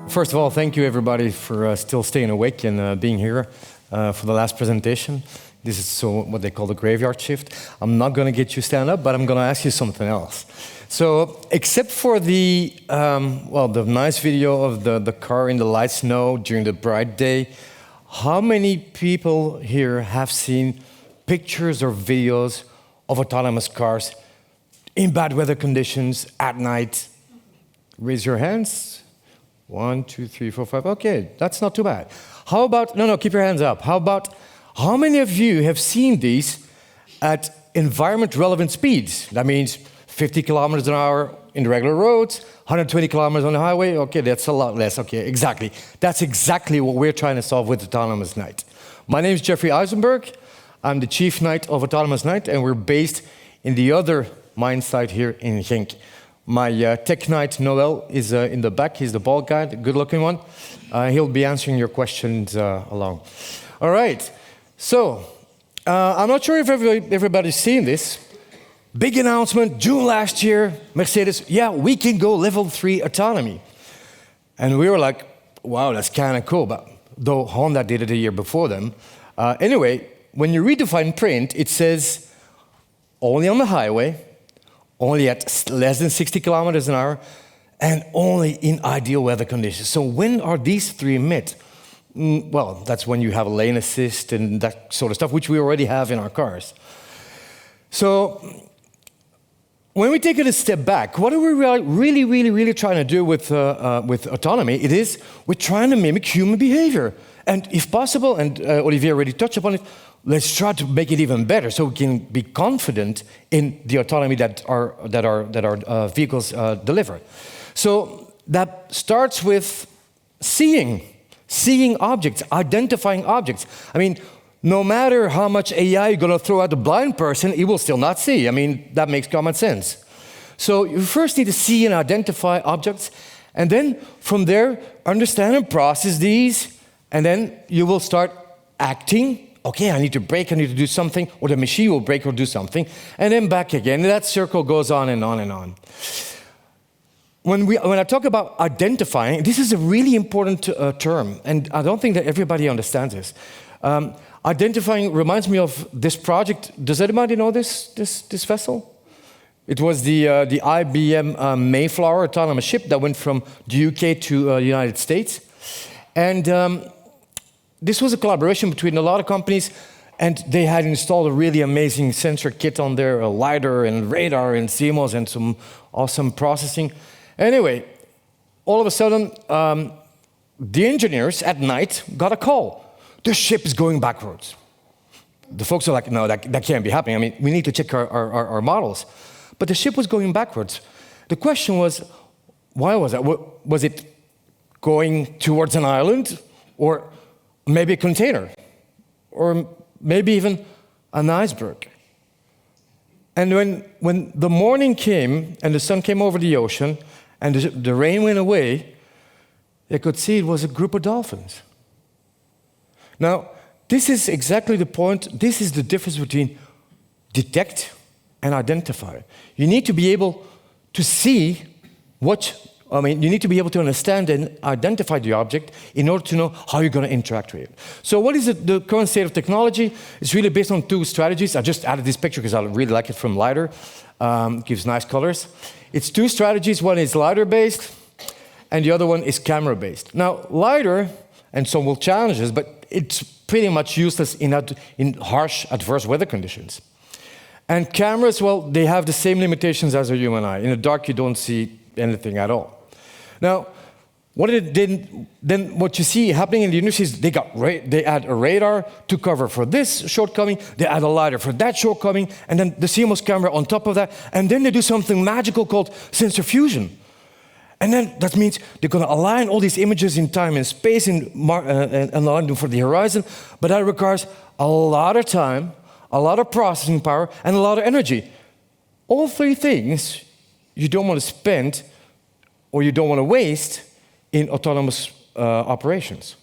First of all, thank you everybody for still staying awake and being here for the last presentation. This is what they call the graveyard shift. I'm not going to get you stand up, but I'm going to ask you something else. So, except for the the nice video of the car in the light snow during the bright day, how many people here have seen pictures or videos of autonomous cars in bad weather conditions at night? Raise your hands. 1, 2, 3, 4, 5. Okay, that's not too bad. How about, no, keep your hands up. How about, how many of you have seen these at environment relevant speeds? That means 50 kilometers an hour in the regular roads, 120 kilometers on the highway. Okay, that's a lot less. Okay, exactly. That's exactly what we're trying to solve with Autonomous Night. My name is Geoffrey Ejzenberg. I'm the Chief Knight of Autonomous Night, and we're based in the other mine site here in Genk. My tech knight, Noel, is in the back. He's the bald guy, the good-looking one. He'll be answering your questions along. All right. So, I'm not sure if everybody's seen this. Big announcement, June last year, Mercedes, yeah, we can go level 3 autonomy. And we were like, wow, that's kind of cool. But though Honda did it a year before them. Anyway, when you read the fine print, it says only on the highway, only at less than 60 kilometers an hour, and only in ideal weather conditions. So when are these three met? Well, that's when you have a lane assist and that sort of stuff, which we already have in our cars. So when we take it a step back, what are we really trying to do with autonomy? It is, we're trying to mimic human behavior. And if possible, and Olivier already touched upon it, let's try to make it even better so we can be confident in the autonomy that our vehicles deliver. So that starts with seeing objects, identifying objects. I mean, no matter how much AI you're going to throw at a blind person, he will still not see. I mean, that makes common sense. So you first need to see and identify objects, and then from there, understand and process these, and then you will start acting. Okay, I need to brake, I need to do something, or the machine will brake or do something, and then back again. And that circle goes on and on and on. When I talk about identifying, this is a really important term, and I don't think that everybody understands this. Identifying reminds me of this project. Does anybody know this vessel? It was the IBM Mayflower autonomous ship that went from the UK to the United States. And this was a collaboration between a lot of companies, and they had installed a really amazing sensor kit on there, a LiDAR and radar and CMOS and some awesome processing. Anyway, all of a sudden, the engineers at night got a call. The ship is going backwards. The folks are like, no, that can't be happening. I mean, we need to check our models. But the ship was going backwards. The question was, why was that? Was it going towards an island, or maybe a container, or maybe even an iceberg? And when the morning came and the sun came over the ocean and the rain went away, they could see it was a group of dolphins. Now, this is exactly the point. This is the difference between detect and identify. You need to be able to see you need to be able to understand and identify the object in order to know how you're going to interact with it. So what is the current state of technology? It's really based on two strategies. I just added this picture because I really like it from LiDAR. Gives nice colors. It's two strategies. One is LiDAR-based, and the other one is camera-based. Now, LiDAR, and some will challenge us, but it's pretty much useless in harsh, adverse weather conditions. And cameras, well, they have the same limitations as a human eye. In the dark, you don't see anything at all. Now, what you see happening in the industry is they add a radar to cover for this shortcoming, they add a LiDAR for that shortcoming, and then the CMOS camera on top of that, and then they do something magical called sensor fusion. And then that means they're going to align all these images in time and space and align them for the horizon, but that requires a lot of time, a lot of processing power, and a lot of energy. All three things you don't want to spend or you don't want to waste in autonomous operations.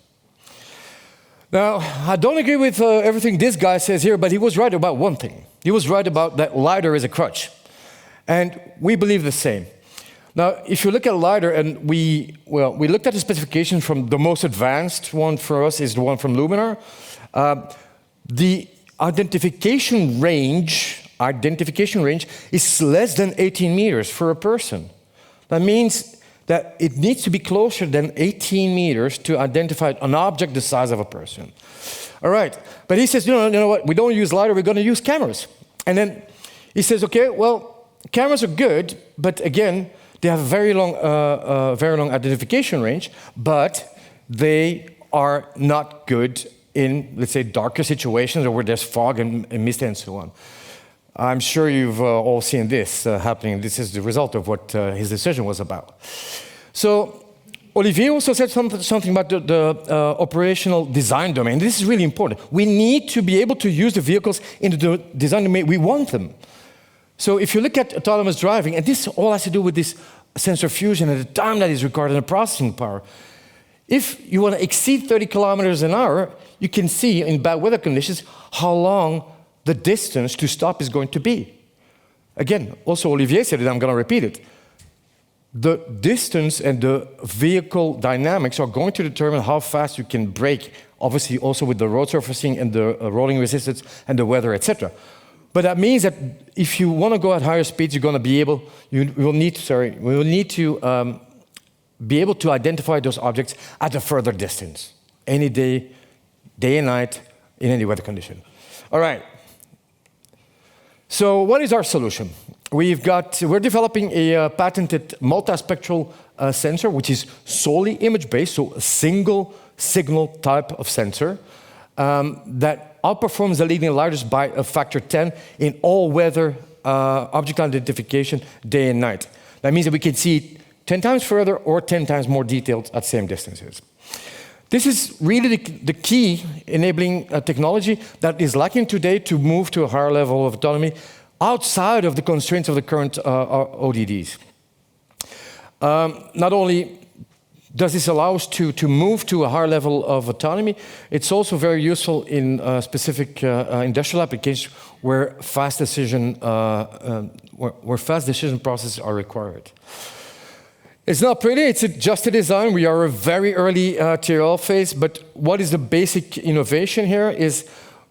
Now, I don't agree with everything this guy says here, but he was right about one thing. He was right about that LiDAR is a crutch. And we believe the same. Now, if you look at LiDAR, and we looked at the specification from the most advanced one for us is the one from Luminar. The identification range is less than 18 meters for a person. That means that it needs to be closer than 18 meters to identify an object the size of a person. All right, but he says, you know what, we don't use LiDAR, we're going to use cameras. And then he says, okay, well, cameras are good, but again, they have a very long identification range, but they are not good in, let's say, darker situations or where there's fog and mist and so on. I'm sure you've all seen this happening. This is the result of what his decision was about. So Olivier also said something about the operational design domain. This is really important. We need to be able to use the vehicles in the design domain we want them. So if you look at autonomous driving, and this all has to do with this sensor fusion and the time that is required and the processing power. If you want to exceed 30 kilometers an hour, you can see in bad weather conditions how long the distance to stop is going to be. Again, also Olivier said it, I'm going to repeat it. The distance and the vehicle dynamics are going to determine how fast you can brake, obviously also with the road surfacing and the rolling resistance and the weather, etc. But that means that if you want to go at higher speeds, you're going to be able, we will need to be able to identify those objects at a further distance, any day, day and night, in any weather condition. All right. So what is our solution? We're developing a patented multispectral sensor, which is solely image-based, so a single signal type of sensor that outperforms the leading LiDARs by a factor 10 in all weather object identification day and night. That means that we can see 10 times further or 10 times more detailed at same distances. This is really the key enabling technology that is lacking today to move to a higher level of autonomy outside of the constraints of the current ODDs. Not only does this allow us to move to a higher level of autonomy, it's also very useful in specific industrial applications where fast decision processes are required. It's not pretty, it's just a design. We are a very early TRL phase, but what is the basic innovation here is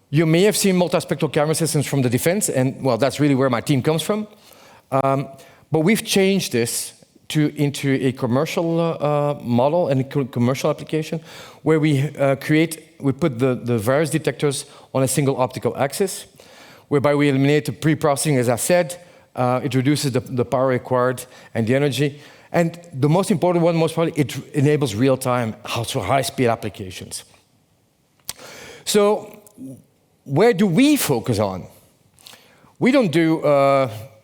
you may have seen multispectral camera systems from the defense, and well, that's really where my team comes from. But we've changed this into a commercial model and a commercial application where we put the various detectors on a single optical axis, whereby we eliminate the pre-processing, as I said. It reduces the power required and the energy. And the most important one, most probably, it enables real-time, also high-speed applications. So where do we focus on? We don't do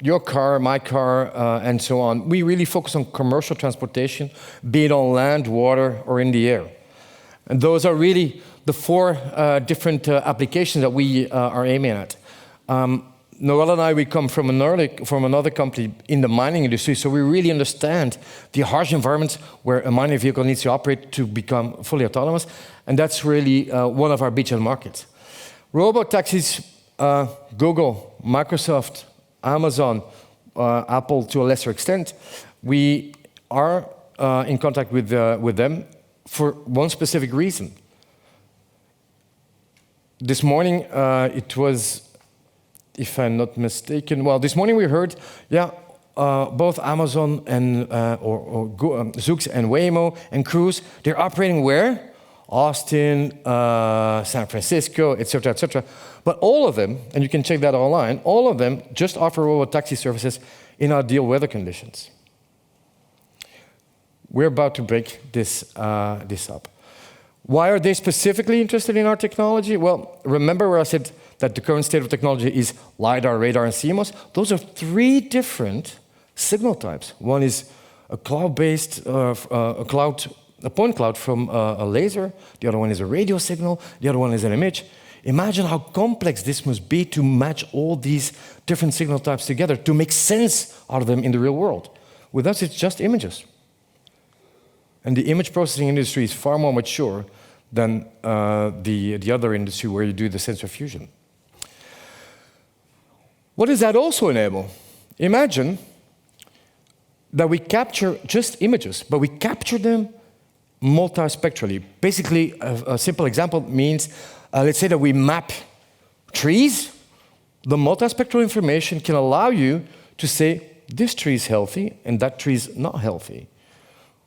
your car, my car, and so on. We really focus on commercial transportation, be it on land, water, or in the air. And those are really the four different applications that we are aiming at. Noel and I, we come from another company in the mining industry, so we really understand the harsh environments where a mining vehicle needs to operate to become fully autonomous, and that's really one of our beachhead markets. Robotaxis, Google, Microsoft, Amazon, Apple to a lesser extent, we are in contact with them for one specific reason. This morning, it was, if I'm not mistaken, well, this morning we heard, both Amazon and Zoox and Waymo and Cruise, they're operating where? Austin, San Francisco, etc., etc. But all of them, and you can check that online, all of them just offer robotaxi services in ideal weather conditions. We're about to break this up. Why are they specifically interested in our technology? Well, remember where I said that the current state of technology is LiDAR, radar, and CMOS? Those are three different signal types. One is a cloud-based, a point cloud from a laser. The other one is a radio signal. The other one is an image. Imagine how complex this must be to match all these different signal types together to make sense out of them in the real world. With us, it's just images. And the image processing industry is far more mature than the other industry where you do the sensor fusion. What does that also enable? Imagine that we capture just images, but we capture them multispectrally. Basically, a simple example means, let's say that we map trees. The multispectral information can allow you to say, this tree is healthy and that tree is not healthy,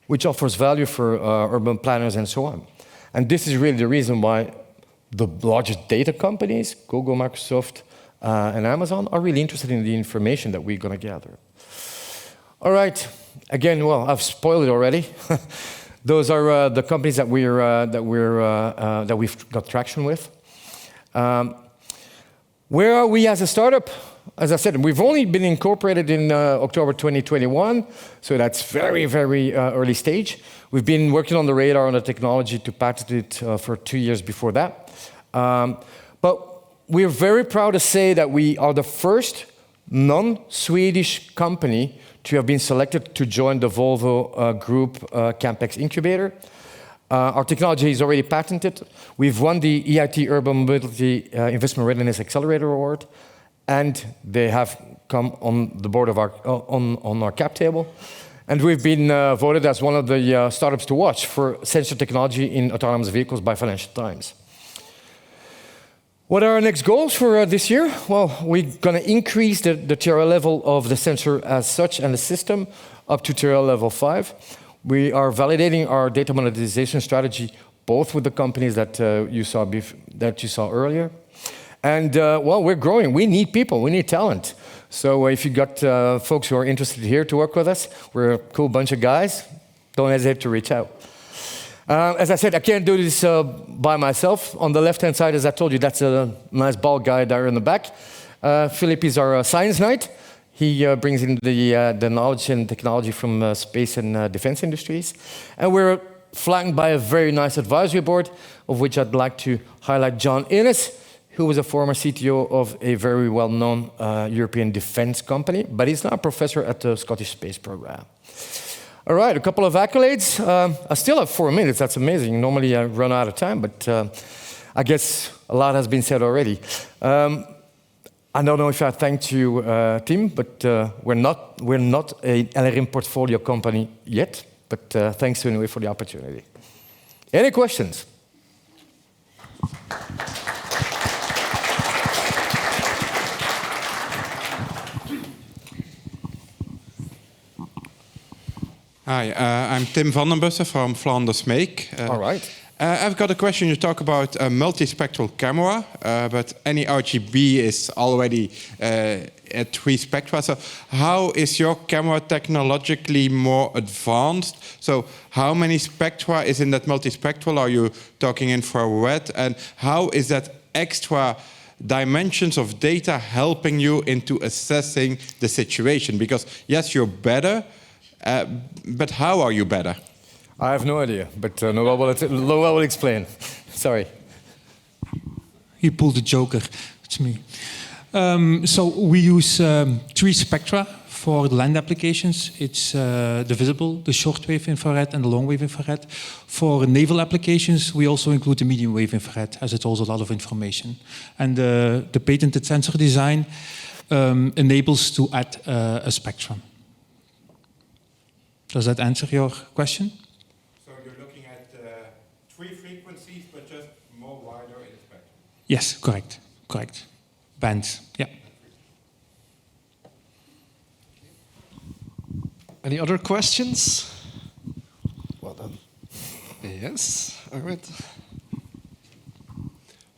which offers value for urban planners and so on. And this is really the reason why the largest data companies, Google, Microsoft, and Amazon, are really interested in the information that we're going to gather. All right. Again, well, I've spoiled it already. Those are the companies that we've got traction with. Where are we as a startup? As I said, we've only been incorporated in October 2021, so that's very, very early stage. We've been working on the radar on the technology to patent it for 2 years before that. But we're very proud to say that we are the first non-Swedish company to have been selected to join the Volvo Group Campex incubator. Our technology is already patented. We've won the EIT Urban Mobility Investment Readiness Accelerator Award, and they have come on the board of on our cap table. And we've been voted as one of the startups to watch for sensor technology in autonomous vehicles by Financial Times. What are our next goals for this year? Well, we're going to increase the TRL level of the sensor as such and the system up to TRL level 5. We are validating our data monetization strategy, both with the companies that you saw earlier. And, well, we're growing. We need people. We need talent. So if you got folks who are interested here to work with us, we're a cool bunch of guys. Don't hesitate to reach out. As I said, I can't do this by myself. On the left-hand side, as I told you, that's a nice bald guy there in the back. Philip is our science knight. He brings in the knowledge and technology from space and defense industries. And we're flanked by a very nice advisory board, of which I'd like to highlight John Innes, who was a former CTO of a very well-known European defense company, but he's now a professor at the Scottish Space Program. All right, a couple of accolades. I still have 4 minutes. That's amazing. Normally I run out of time, but I guess a lot has been said already. I don't know if I thanked you, Tim, but we're not a LRM portfolio company yet, but thanks anyway for the opportunity. Any questions? Hi, I'm Tim van den Bussen from Flanders Make. All right. I've got a question. You talk about a multispectral camera, but any RGB is already at 3 spectra. So how is your camera technologically more advanced? So how many spectra is in that multispectral? Are you talking infrared? And how is that extra dimensions of data helping you into assessing the situation? Because yes, you're better, but how are you better? I have no idea, but Noel will explain. Sorry. You pulled the joker. It's me. So we use 3 spectra for the land applications. It's the visible, the shortwave infrared, and the long-wave infrared. For naval applications, we also include the medium-wave infrared, as it holds a lot of information. And the patented sensor design enables to add a spectrum. Does that answer your question? So you're looking at 3 frequencies, but just more wider in the spectrum? Yes, correct. Correct. Bands, yeah. Any other questions? Well done. Yes, all right.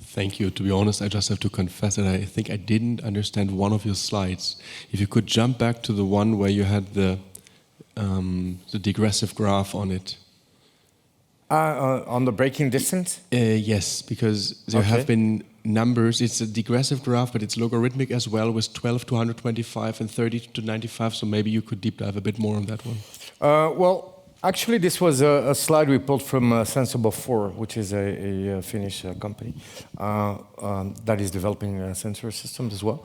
Thank you. To be honest, I just have to confess that I think I didn't understand one of your slides. If you could jump back to the one where you had the digressive graph on it. On the braking distance? Yes, because there have been numbers. It's a digressive graph, but it's logarithmic as well, with 12 to 125 and 30 to 95. So maybe you could deep dive a bit more on that one. Well, actually, this was a slide we pulled from Sensible 4, which is a Finnish company that is developing sensor systems as well.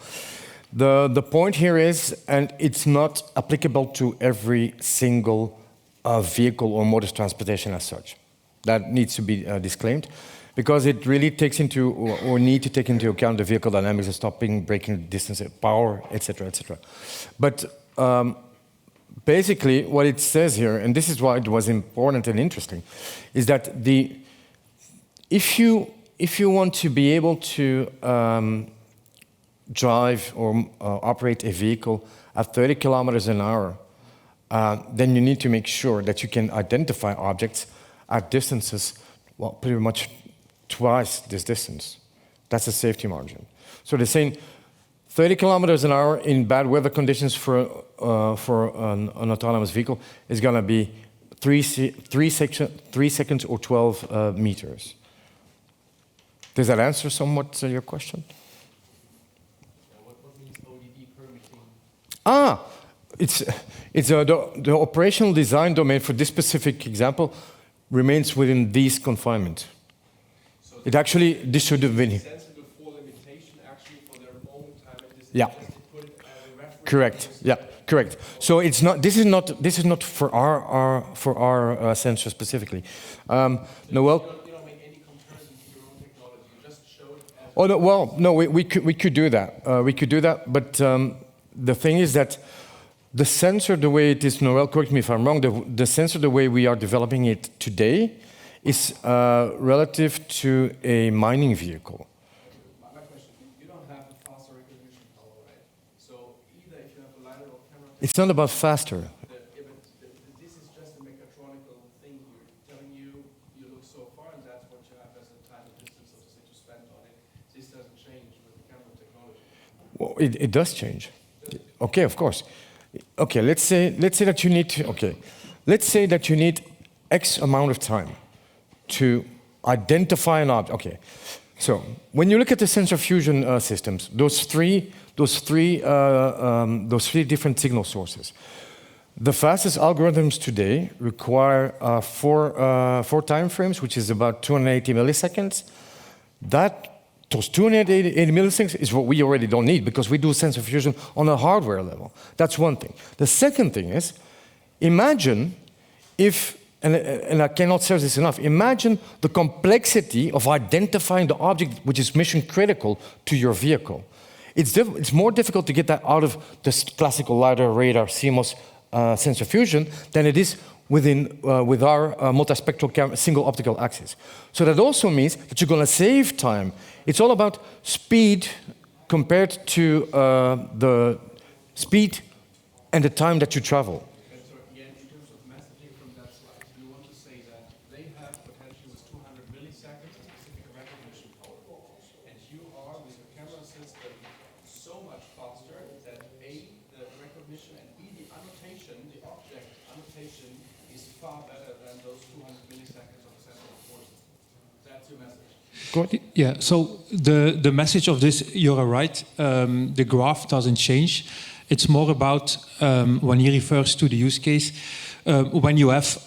The point here is, and it's not applicable to every single vehicle or mode of transportation as such. That needs to be disclaimed, because it really takes into, or need to take into account the vehicle dynamics of stopping, braking distance, power, etc., etc. But basically, what it says here, and this is why it was important and interesting, is that if you want to be able to drive or operate a vehicle at 30 kilometers an hour, then you need to make sure that you can identify objects at distances, well, pretty much twice this distance. That's a safety margin. So they're saying 30 kilometers an hour in bad weather conditions for an autonomous vehicle is going to be 3 seconds or 12 meters. Does that answer somewhat your question? What means ODD permitting? It's the operational design domain for this specific example remains within these confinement. So This should have been here. sensible for limitation actually for their own time and this Yeah. just to put it as a reference. Correct. Yeah. Correct. So it's not. This is not for our sensor specifically. Noel. You don't make any comparison to your own technology. You just show it as. Oh no. Well, no. We could do that. We could do that. But the thing is that the sensor, the way it is, Noel, correct me if I'm wrong. The sensor, the way we are developing it today, is relative to a mining vehicle. My question: you don't have a faster recognition power, right? So either if you have a LiDAR or camera. It's not about faster. This is just a mechatronical thing here, telling you look so far, and that's what you have as a time and distance, so to say, to spend on it. This doesn't change with the camera technology. Well, it does change. Okay, of course. Okay, let's say that you need to, let's say that you need X amount of time to identify an object. Okay, so when you look at the sensor fusion systems, those three different signal sources, the fastest algorithms today require four time frames, which is about 280 milliseconds. Those 280 milliseconds is what we already don't need because we do sensor fusion on a hardware level. That's one thing. The second thing is, imagine if, and I cannot stress this enough, imagine the complexity of identifying the object which is mission critical to your vehicle. It's more difficult to get that out of this classical LiDAR, radar, CMOS sensor fusion than it is with our multispectral single optical axis. So that also means that you're going to save time. It's all about speed compared to the speed and the time that you travel. And so again, in terms of messaging from that slide, you want to say that they have potentially with 200 milliseconds a specific recognition power, and you are with your camera system so much faster that A, the recognition, and B, the annotation, the object annotation is far better than those 200 milliseconds of sensor force. That's your message. Yeah, so the message of this, you're right, the graph doesn't change. It's more about, when he refers to the use case, when you have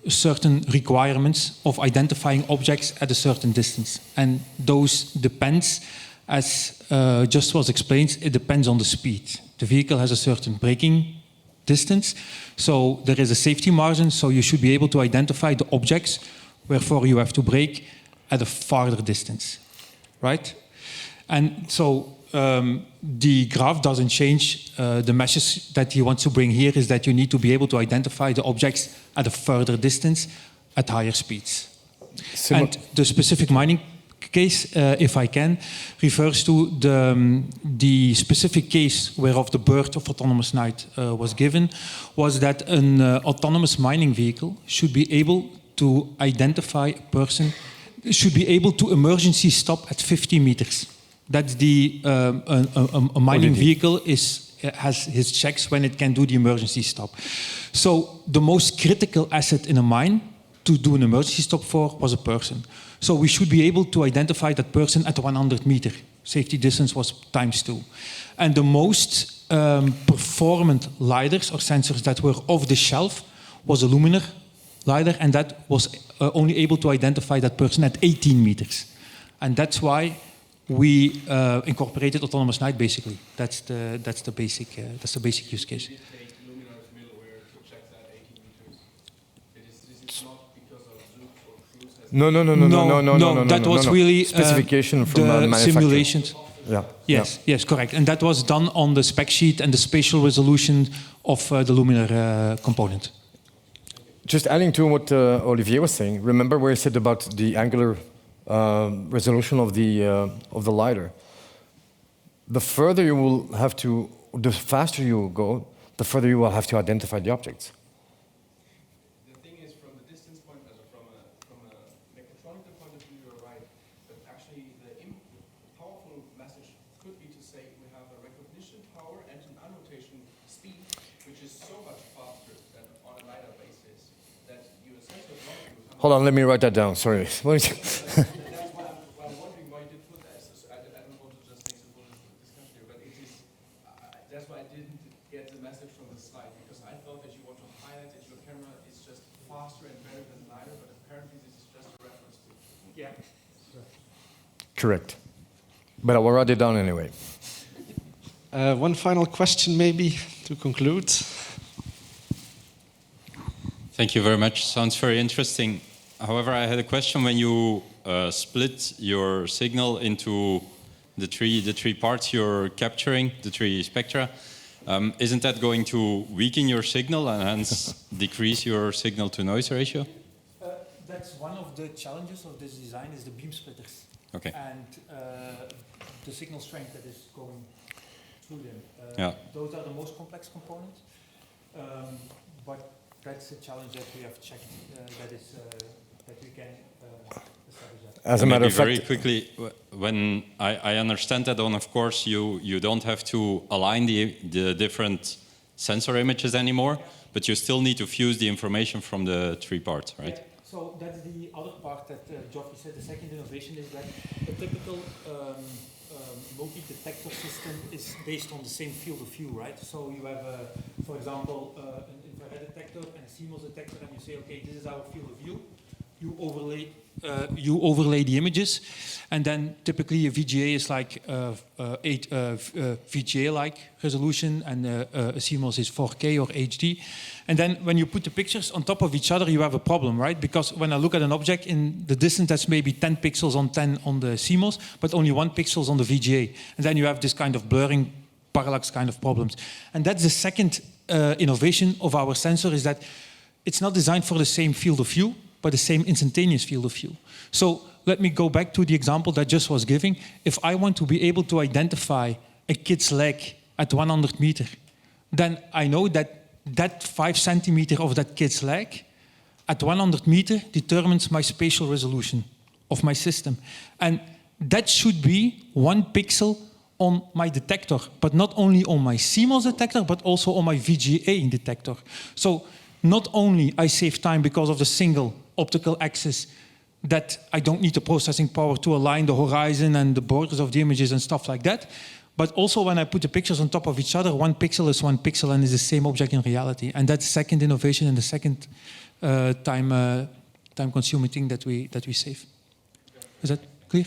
certain requirements of identifying objects at a certain distance. And those depends, as just was explained, it depends on the speed. The vehicle has a certain braking distance, so there is a safety margin, so you should be able to identify the objects, wherefore you have to brake at a farther distance, right? And so the graph doesn't change. The message that he wants to bring here is that you need to be able to identify the objects at a further distance at higher speeds. And the specific mining case, if I can, refers to the specific case whereof the birth of autonomous night was given, was that an autonomous mining vehicle should be able to identify a person, should be able to emergency stop at 50 meters. That's a mining vehicle has his checks when it can do the emergency stop. So the most critical asset in a mine to do an emergency stop for was a person. So we should be able to identify that person at 100 meter. Safety distance was ×2. And the most performant LiDARs or sensors that were off the shelf was a luminar LiDAR, and that was only able to identify that person at 18 meters. And that's why we incorporated autonomous night. Basically, that's the basic use case. No. That was really specification from the manufacturer. simulations. Yeah. Yes, yes, correct. And that was done on the spec sheet and the spatial resolution of the Luminar component. Just adding to what Olivier was saying, remember where he said about the angular resolution of the LiDAR? The further you will have to, the faster you will go, the further you will have to identify the objects. The thing is, from the distance point, from a mechatronic point of view, you're right. But actually, the powerful message could be to say we have a recognition power and an annotation speed, which is so much faster than on a LiDAR basis that you essentially Hold on, let me write that down. Sorry. That's why I'm wondering why you did put that. So I don't want to just make the whole discussion here, but it is. That's why I didn't get the message from the slide, because I thought that you want to highlight that your camera is just faster and better than LiDAR, but apparently this is just a reference to. Yeah. Correct. But I will write it down anyway. One final question, maybe, to conclude. Thank you very much. Sounds very interesting. However, I had a question. When you split your signal into the three parts you're capturing, the three spectra, isn't that going to weaken your signal and hence decrease your signal-to-noise ratio? That's one of the challenges of this design is the beam splitters. Okay. And the signal strength that is going through them. Yeah. Those are the most complex components. But that's a challenge that we have checked that we can establish that. As a matter of fact, very quickly, when I understand that, and of course you don't have to align the different sensor images anymore, but you still need to fuse the information from the three parts, right? Yeah. So that's the other part that Geoffrey said. The second innovation is that a typical multi-detector system is based on the same field of view, right? So you have, for example, an infrared detector and a CMOS detector, and you say, okay, this is our field of view. You overlay the images, and then typically a VGA is like VGA-like resolution, and a CMOS is 4K or HD. And then when you put the pictures on top of each other, you have a problem, right? Because when I look at an object in the distance, that's maybe 10 pixels on 10 on the CMOS, but only 1 pixels on the VGA. And then you have this kind of blurring, parallax kind of problems. And that's the second innovation of our sensor, is that it's not designed for the same field of view, but the same instantaneous field of view. So let me go back to the example that just was giving. If I want to be able to identify a kid's leg at 100 meters, then I know that 5 centimeters of that kid's leg at 100 meters determines my spatial resolution of my system. And that should be 1 pixel on my detector, but not only on my CMOS detector, but also on my VGA detector. So not only I save time because of the single optical axis, that I don't need the processing power to align the horizon and the borders of the images and stuff like that, but also when I put the pictures on top of each other, 1 pixel is 1 pixel and is the same object in reality. And that's the second innovation and the second time-consuming thing that we save. Is that clear?